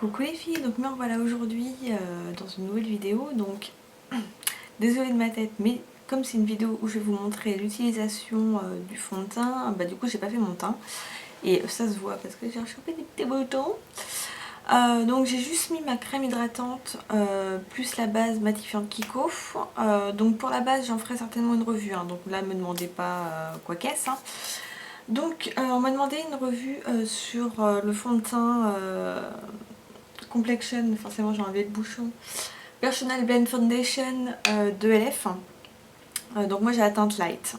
Coucou les filles, donc me revoilà aujourd'hui dans une nouvelle vidéo. Donc désolée de ma tête, mais comme c'est une vidéo où je vais vous montrer l'utilisation du fond de teint, du coup j'ai pas fait mon teint et ça se voit parce que j'ai chopé des petits boutons. Donc j'ai juste mis ma crème hydratante plus la base matifiante Kiko. Donc pour la base j'en ferai certainement une revue, hein, donc là me demandez pas quoi qu'est-ce. Hein. Donc on m'a demandé une revue sur le fond de teint Complexion, forcément j'ai enlevé le bouchon, Personal Blend Foundation de LF. Donc moi j'ai la teinte light.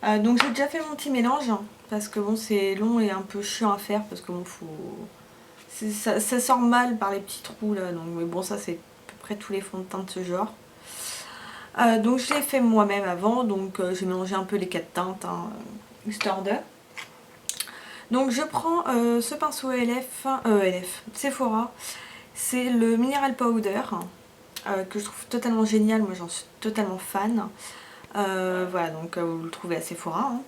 Donc j'ai déjà fait mon petit mélange parce que bon c'est long et un peu chiant à faire parce que bon faut... Ça sort mal par les petits trous là, donc mais bon ça c'est à peu près tous les fonds de teint de ce genre. Donc je l'ai fait moi-même avant, donc j'ai mélangé un peu les quatre teintes, hein, histoire de. Donc je prends ce pinceau Sephora, c'est le Mineral Powder que je trouve totalement génial, moi j'en suis totalement fan. Voilà, donc vous le trouvez à Sephora. Hein.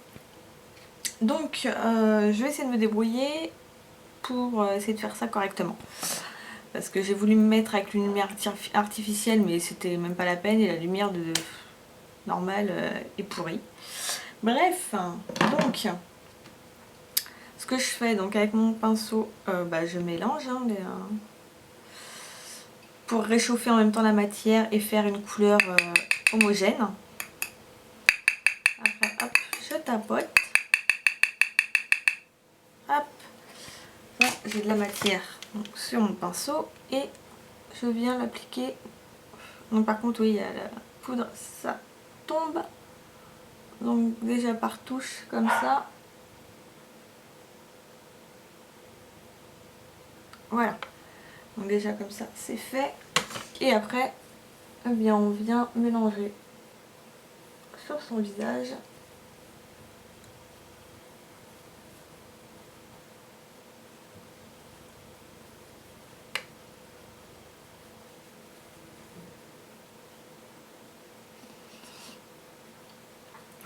Donc je vais essayer de me débrouiller pour essayer de faire ça correctement. Parce que j'ai voulu me mettre avec une lumière artificielle, mais c'était même pas la peine, et la lumière normale est pourrie. Bref, donc ce que je fais donc avec mon pinceau, je mélange pour réchauffer en même temps la matière et faire une couleur homogène. Après hop, je tapote. Hop, là j'ai de la matière donc, sur mon pinceau et je viens l'appliquer. Donc par contre oui, il y a la poudre, ça tombe. Donc déjà par touche comme ça. Voilà. Donc déjà comme ça c'est fait. Et après, eh bien, on vient mélanger sur son visage.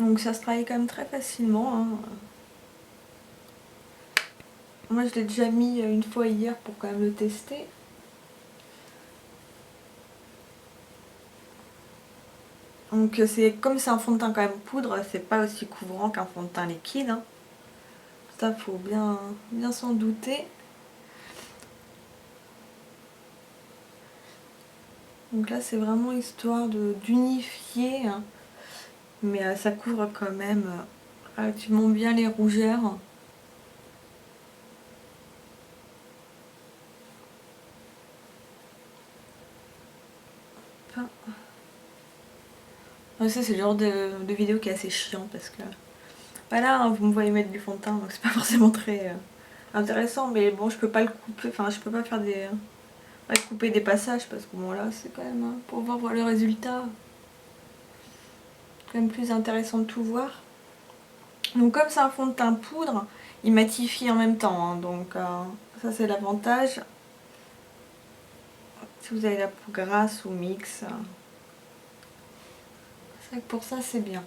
Donc ça se travaille quand même très facilement. Hein. Moi je l'ai déjà mis une fois hier pour quand même le tester. Donc comme c'est un fond de teint quand même poudre, c'est pas aussi couvrant qu'un fond de teint liquide. Hein. Ça faut bien s'en douter. Donc là c'est vraiment histoire d'unifier, hein. Mais ça couvre quand même relativement bien les rougeurs. Enfin, ça c'est le genre de vidéo qui est assez chiant parce que voilà, hein, vous me voyez mettre du fond de teint donc c'est pas forcément très intéressant, mais bon je peux pas le couper, enfin je peux pas faire couper des passages parce que bon là c'est quand même pour voir le résultat, quand même plus intéressant de tout voir. Donc comme c'est un fond de teint poudre, il matifie en même temps, hein, donc ça c'est l'avantage. Si vous avez la peau grasse ou mix, c'est vrai que pour ça c'est bien.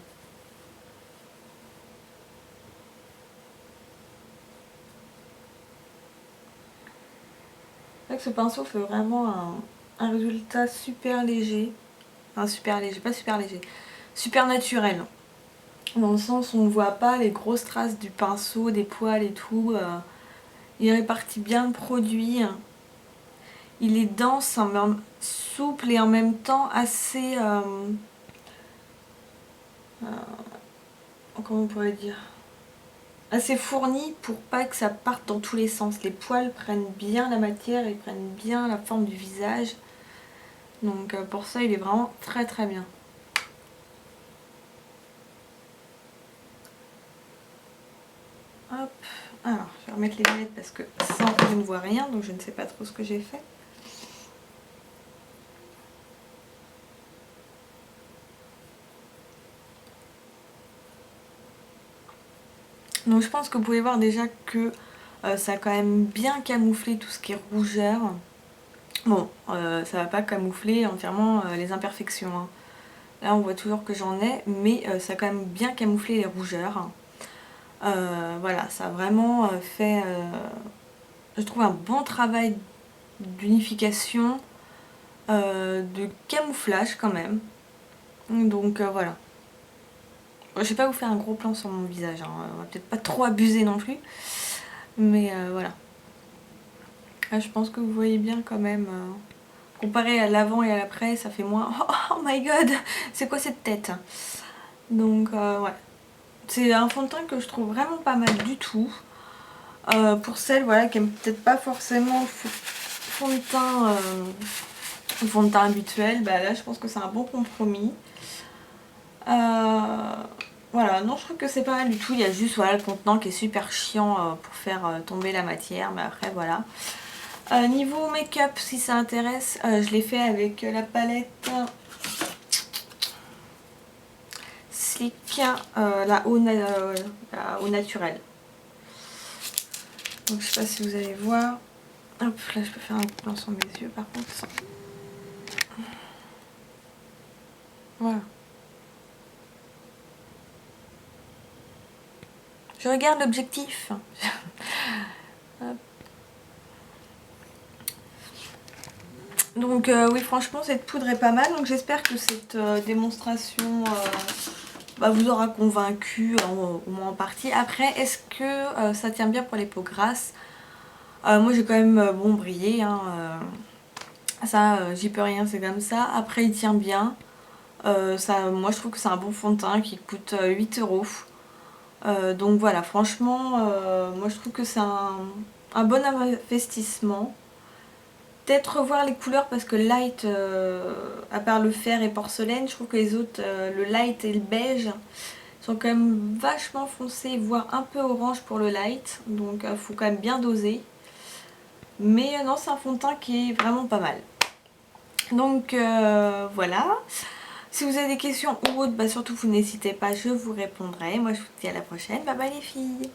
C'est vrai que ce pinceau fait vraiment un résultat super léger, enfin super léger, pas super léger, super naturel. Dans le sens où on ne voit pas les grosses traces du pinceau, des poils et tout. Il répartit bien le produit. Il est dense, souple et en même temps assez... comment on pourrait dire, assez fourni pour pas que ça parte dans tous les sens. Les poils prennent bien la matière et prennent bien la forme du visage. Donc pour ça il est vraiment très très bien. Hop, alors je vais remettre les lunettes parce que sans je ne vois rien, donc je ne sais pas trop ce que j'ai fait. Donc je pense que vous pouvez voir déjà que ça a quand même bien camouflé tout ce qui est rougeur. Bon, ça va pas camoufler entièrement les imperfections. Hein. Là on voit toujours que j'en ai, mais ça a quand même bien camouflé les rougeurs. Voilà, ça a vraiment fait, je trouve, un bon travail d'unification, de camouflage quand même. Donc voilà. Je vais pas vous faire un gros plan sur mon visage, hein. On va peut-être pas trop abuser non plus. Mais voilà. Là, je pense que vous voyez bien quand même. Comparé à l'avant et à l'après, ça fait moins oh my god, c'est quoi cette tête? Donc ouais. C'est un fond de teint que je trouve vraiment pas mal du tout. Pour celles voilà, qui n'aiment peut-être pas forcément le fond de teint habituel, bah là je pense que c'est un bon compromis. Voilà, non je trouve que c'est pas mal du tout. Il y a juste voilà, le contenant qui est super chiant pour faire tomber la matière, mais après voilà. Niveau make-up, si ça intéresse, je l'ai fait avec la palette Sleek, la eau naturelle. Donc je sais pas si vous allez voir. Hop, là je peux faire un plan sur mes yeux par contre. Voilà. Je regarde l'objectif. Donc oui franchement cette poudre est pas mal. Donc j'espère que cette démonstration vous aura convaincu au moins en partie. Après est-ce que ça tient bien pour les peaux grasses? Moi j'ai quand même bon brillé hein, ça j'y peux rien, c'est comme ça. Après il tient bien. Moi je trouve que c'est un bon fond de teint qui coûte 8 €. Donc voilà, franchement, moi je trouve que c'est un bon investissement. Peut-être revoir les couleurs parce que light, à part le fer et porcelaine, je trouve que les autres, le light et le beige, sont quand même vachement foncés, voire un peu orange pour le light. Donc il faut quand même bien doser. Mais non, c'est un fond de teint qui est vraiment pas mal. Donc voilà. Si vous avez des questions ou autres, surtout vous n'hésitez pas, je vous répondrai. Moi je vous dis à la prochaine. Bye bye les filles.